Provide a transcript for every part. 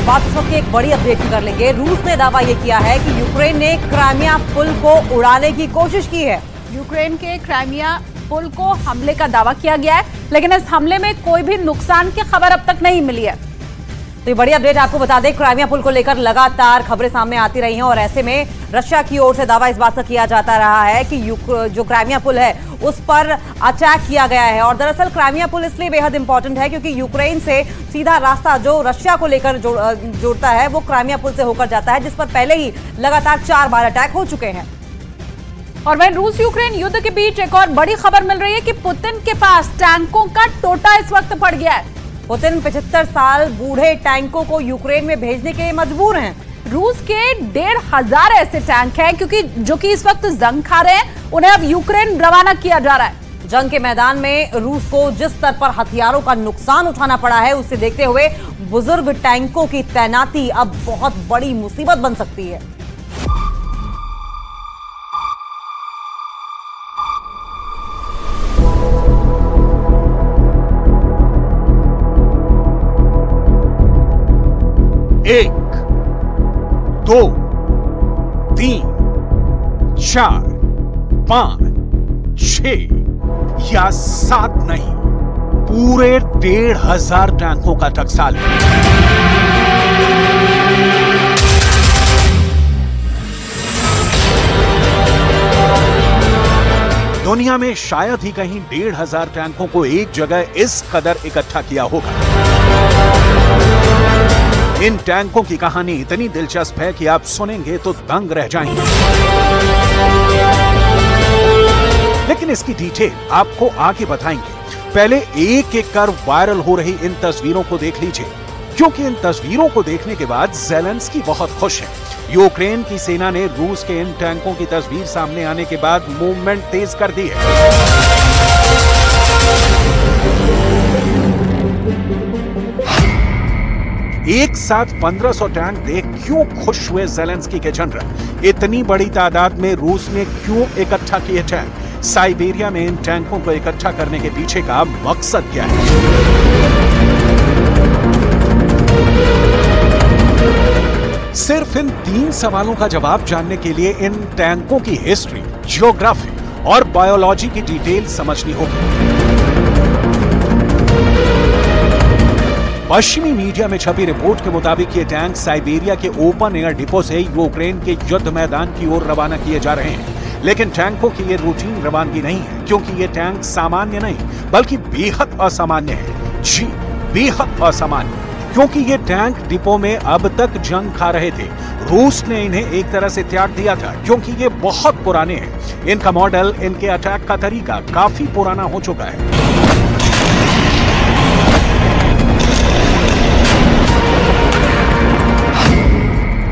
बात इस वक्त की एक बड़ी अपडेट की कर लेंगे। रूस ने दावा यह किया है कि यूक्रेन ने क्राइमिया पुल को उड़ाने की कोशिश की है। यूक्रेन के क्राइमिया पुल को हमले का दावा किया गया है, लेकिन इस हमले में कोई भी नुकसान की खबर अब तक नहीं मिली है। तो ये बड़ी अपडेट आपको बता दें, क्राइमिया पुल को लेकर लगातार खबरें सामने आती रही हैं और ऐसे में रशिया की ओर से दावा इस बात का किया जाता रहा है कि जो क्राइमिया पुल है उस पर अटैक किया गया है। और दरअसल क्राइमिया पुल इसलिए बेहद इंपॉर्टेंट है क्योंकि यूक्रेन से सीधा रास्ता जो रशिया को लेकर जोड़ता है वो क्राइमिया पुल से होकर जाता है, जिस पर पहले ही लगातार 4 बार अटैक हो चुके हैं। और वहीं रूस यूक्रेन युद्ध के बीच एक और बड़ी खबर मिल रही है कि पुतिन के पास टैंकों का टोटा इस वक्त पड़ गया है। पुतिन 75 साल बूढ़े टैंकों को यूक्रेन में भेजने के लिए मजबूर हैं। रूस के 1,500 ऐसे टैंक हैं क्योंकि जो कि इस वक्त जंग खा रहे हैं, उन्हें अब यूक्रेन रवाना किया जा रहा है। जंग के मैदान में रूस को जिस स्तर पर हथियारों का नुकसान उठाना पड़ा है, उसे देखते हुए बुजुर्ग टैंकों की तैनाती अब बहुत बड़ी मुसीबत बन सकती है। एक, 2, 3, 4, 5, 6 या 7 नहीं, पूरे 1,500 टैंकों का टकसाल है। दुनिया में शायद ही कहीं 1,500 टैंकों को एक जगह इस कदर इकट्ठा किया होगा। इन टैंकों की कहानी इतनी दिलचस्प है कि आप सुनेंगे तो दंग रह जाएंगे। लेकिन इसकी डिटेल आपको आगे बताएंगे। पहले एक एक कर वायरल हो रही इन तस्वीरों को देख लीजिए, क्योंकि इन तस्वीरों को देखने के बाद ज़ेलेंस्की बहुत खुश है। यूक्रेन की सेना ने रूस के इन टैंकों की तस्वीर सामने आने के बाद मूवमेंट तेज कर दी है। एक साथ 1500 टैंक देख क्यों खुश हुए ज़ेलेंस्की के जनरल? इतनी बड़ी तादाद में रूस ने क्यों इकट्ठा किए टैंक? साइबेरिया में इन टैंकों को इकट्ठा करने के पीछे का मकसद क्या है? सिर्फ इन 3 सवालों का जवाब जानने के लिए इन टैंकों की हिस्ट्री, ज्योग्राफी और बायोलॉजी की डिटेल समझनी होगी। पश्चिमी मीडिया में छपी रिपोर्ट के मुताबिक ये टैंक साइबेरिया के ओपन एयर डिपो से यूक्रेन के युद्ध मैदान की ओर रवाना किए जा रहे हैं। लेकिन टैंकों की ये रूटीन रवानगी नहीं है, क्योंकि ये टैंक सामान्य नहीं बल्कि बेहद असामान्य है। जी, बेहद असामान्य, क्योंकि ये टैंक डिपो में अब तक जंग खा रहे थे। रूस ने इन्हें एक तरह से त्याग दिया था क्योंकि ये बहुत पुराने हैं। इनका मॉडल, इनके अटैक का तरीका काफी पुराना हो चुका है।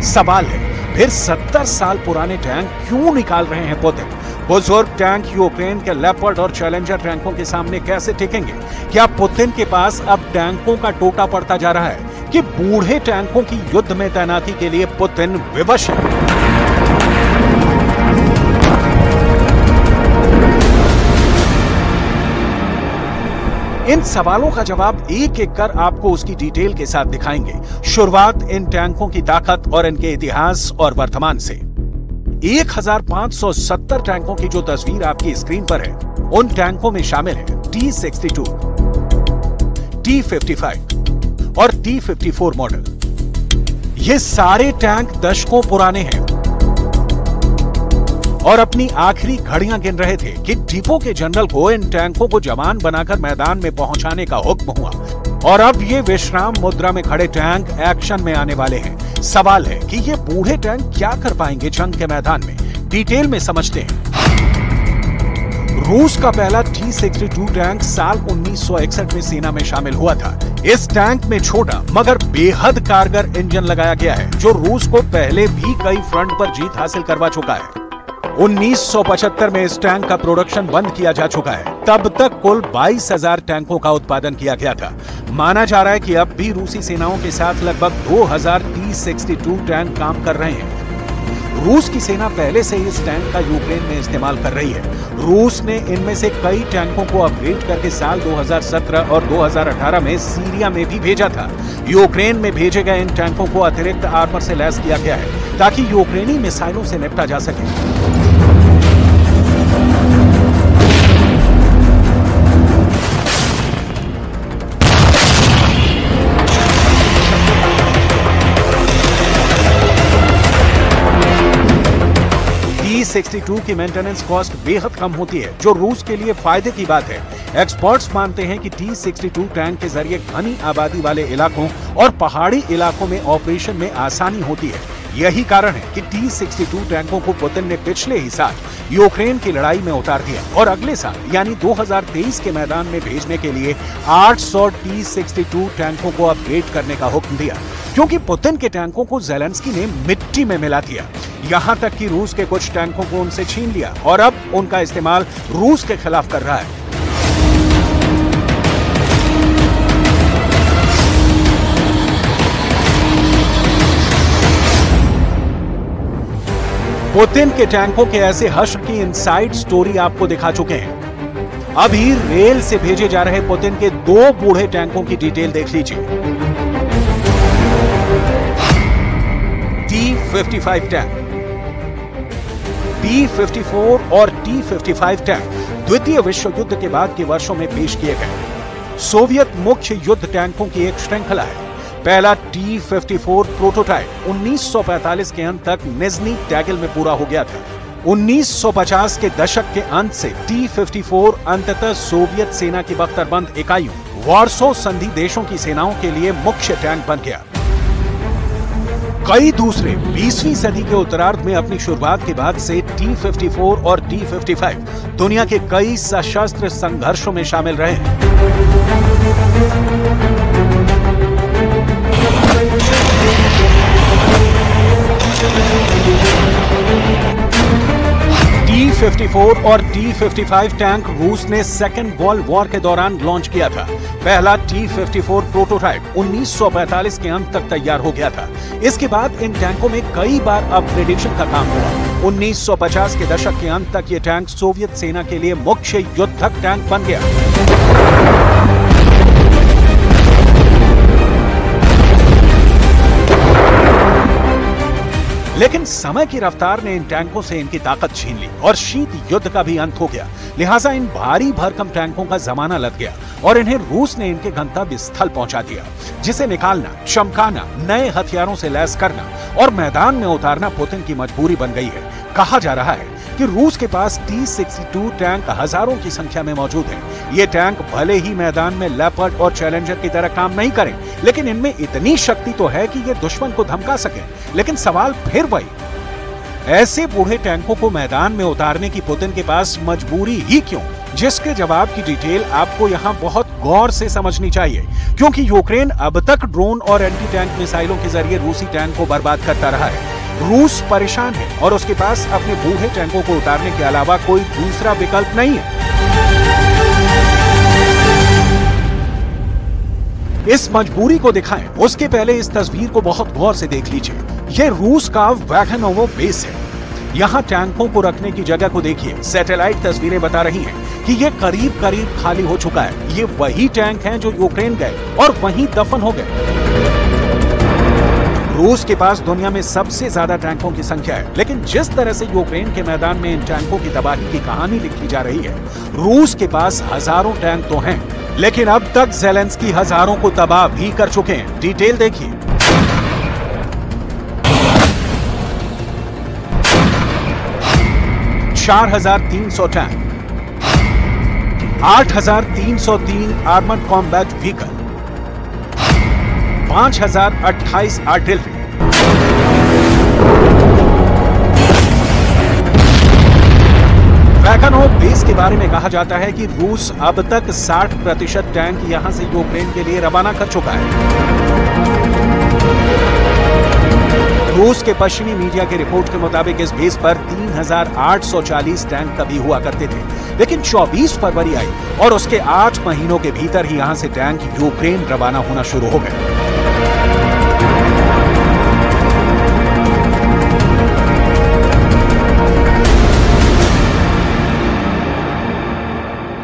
सवाल है, फिर 70 साल पुराने टैंक क्यों निकाल रहे हैं पुतिन? बुजुर्ग टैंक यूक्रेन के लेपर्ड और चैलेंजर टैंकों के सामने कैसे टिकेंगे? क्या पुतिन के पास अब टैंकों का टोटा पड़ता जा रहा है कि बूढ़े टैंकों की युद्ध में तैनाती के लिए पुतिन विवश है? इन सवालों का जवाब एक एक कर आपको उसकी डिटेल के साथ दिखाएंगे। शुरुआत इन टैंकों की ताकत और इनके इतिहास और वर्तमान से। 1570 टैंकों की जो तस्वीर आपकी स्क्रीन पर है, उन टैंकों में शामिल है T-62, T-55 और T-54 मॉडल। ये सारे टैंक दशकों पुराने हैं और अपनी आखिरी घड़ियां गिन रहे थे कि डिपो के जनरल को इन टैंकों को जवान बनाकर मैदान में पहुंचाने का हुक्म हुआ। और अब ये विश्राम मुद्रा में खड़े टैंक एक्शन में आने वाले हैं। सवाल है कि ये बूढ़े टैंक क्या कर पाएंगे जंग के मैदान में? डिटेल में समझते हैं। रूस का पहला T-62 टैंक साल 1961 में सेना में शामिल हुआ था। इस टैंक में छोटा मगर बेहद कारगर इंजन लगाया गया है, जो रूस को पहले भी कई फ्रंट पर जीत हासिल करवा चुका है। 1975 में इस टैंक का प्रोडक्शन बंद किया जा चुका है। तब तक कुल 22,000 टैंकों का उत्पादन किया गया था। माना जा रहा है कि अब भी रूसी सेनाओं के साथ लगभग 2,000 T-62 टैंक काम कर रहे हैं। रूस की सेना पहले से ही इस टैंक का यूक्रेन में इस्तेमाल कर रही है। रूस ने इनमें से कई टैंकों को अपग्रेड करके साल 2017 और 2018 में सीरिया में भी भेजा था। यूक्रेन में भेजे गए इन टैंकों को अतिरिक्त आर्मर से लैस किया गया है ताकि यूक्रेनी मिसाइलों से निपटा जा सके। T-62 की मेंटेनेंस कॉस्ट बेहद कम होती है, जो रूस के लिए फायदे की बात है। एक्सपर्ट्स मानते हैं कि T-62 टैंक के जरिए घनी आबादी वाले इलाकों और पहाड़ी इलाकों में ऑपरेशन में आसानी होती है। यही कारण है कि T-62 टैंकों को पुतिन ने पिछले ही साल यूक्रेन की लड़ाई में उतार दिया और अगले साल यानी 2023 के मैदान में भेजने के लिए 800 T-62 टैंकों को अपग्रेड करने का हुक्म दिया, क्योंकि पुतिन के टैंकों को ज़ेलेंस्की ने मिट्टी में मिला दिया। यहां तक कि रूस के कुछ टैंकों को उनसे छीन लिया और अब उनका इस्तेमाल रूस के खिलाफ कर रहा है। पुतिन के टैंकों के ऐसे हश्र की इनसाइड स्टोरी आपको दिखा चुके हैं। अभी रेल से भेजे जा रहे पुतिन के 2 बूढ़े टैंकों की डिटेल देख लीजिए। T-55 टैंक, T-54 और T-55 टैंक द्वितीय विश्व युद्ध के बाद के वर्षों में पेश किए गए सोवियत मुख्य युद्ध टैंकों की एक श्रृंखला है। पहला T-54 प्रोटोटाइप 1945 के अंत तक निज़्नी टैगल में पूरा हो गया था। 1950 के दशक के अंत से T-54 अंततः सोवियत सेना की बख्तरबंद इकाइयों वार्सो संधि देशों की सेनाओं के लिए मुख्य टैंक बन गया। कई दूसरे 20वीं सदी के उत्तरार्ध में अपनी शुरुआत के बाद से T-54 और T-55 दुनिया के कई सशस्त्र संघर्षों में शामिल रहे हैं। T-54 और T-55 टैंक रूस ने सेकेंड वर्ल्ड वॉर के दौरान लॉन्च किया था। पहला T-54 प्रोटोटाइप 1945 के अंत तक तैयार हो गया था। इसके बाद इन टैंकों में कई बार अपग्रेडेशन का काम हुआ। 1950 के दशक के अंत तक ये टैंक सोवियत सेना के लिए मुख्य युद्धक टैंक बन गया। लेकिन समय की रफ्तार ने इन टैंकों से इनकी ताकत छीन ली और शीत युद्ध का भी अंत हो गया। लिहाजा इन भारी भरकम टैंकों का जमाना लग गया और इन्हें रूस ने इनके गंतव्य स्थल पहुंचा दिया, जिसे निकालना, चमकाना, नए हथियारों से लैस करना और मैदान में उतारना पुतिन की मजबूरी बन गई है। कहा जा रहा है कि रूस के पास T-62 टैंक हजारों की संख्या में मौजूद हैं। ये टैंक भले ही मैदान में लेपर्ड और चैलेंजर की तरह काम नहीं करें, लेकिन इनमें इतनी शक्ति तो है कि ये दुश्मन को धमका सके। लेकिन सवाल फिर वही, ऐसे बूढ़े टैंकों को मैदान में उतारने की पुतिन के पास मजबूरी ही क्यों? जिसके जवाब की डिटेल आपको यहाँ बहुत गौर से समझनी चाहिए, क्योंकि यूक्रेन अब तक ड्रोन और एंटी टैंक मिसाइलों के जरिए रूसी टैंक को बर्बाद करता रहा है। रूस परेशान है और उसके पास अपने बूढ़े टैंकों को उतारने के अलावा कोई दूसरा विकल्प नहीं है। इस मजबूरी को दिखाएं उसके पहले इस तस्वीर को बहुत गौर से देख लीजिए। यह रूस का वैगनोवो बेस है। यहाँ टैंकों को रखने की जगह को देखिए। सैटेलाइट तस्वीरें बता रही हैं कि यह करीब करीब खाली हो चुका है। ये वही टैंक हैं जो यूक्रेन गए और वहीं दफन हो गए। रूस के पास दुनिया में सबसे ज्यादा टैंकों की संख्या है, लेकिन जिस तरह से यूक्रेन के मैदान में इन टैंकों की तबाही की कहानी लिखी जा रही है, रूस के पास हजारों टैंक तो हैं, लेकिन अब तक ज़ेलेंस्की हजारों को तबाह भी कर चुके हैं। डिटेल देखिए। $4,300 tank, 8,303 armoured combat vehicle, 5,028 artillery, वैगनोव बेस के बारे में कहा जाता है कि रूस अब तक 60% टैंक यहां से यूक्रेन के लिए रवाना कर चुका है। रूस के पश्चिमी मीडिया की रिपोर्ट के मुताबिक इस बेस पर 3,840 टैंक कभी हुआ करते थे, लेकिन 24 फरवरी आई और उसके 8 महीनों के भीतर ही यहां से टैंक यूक्रेन रवाना होना शुरू हो गए।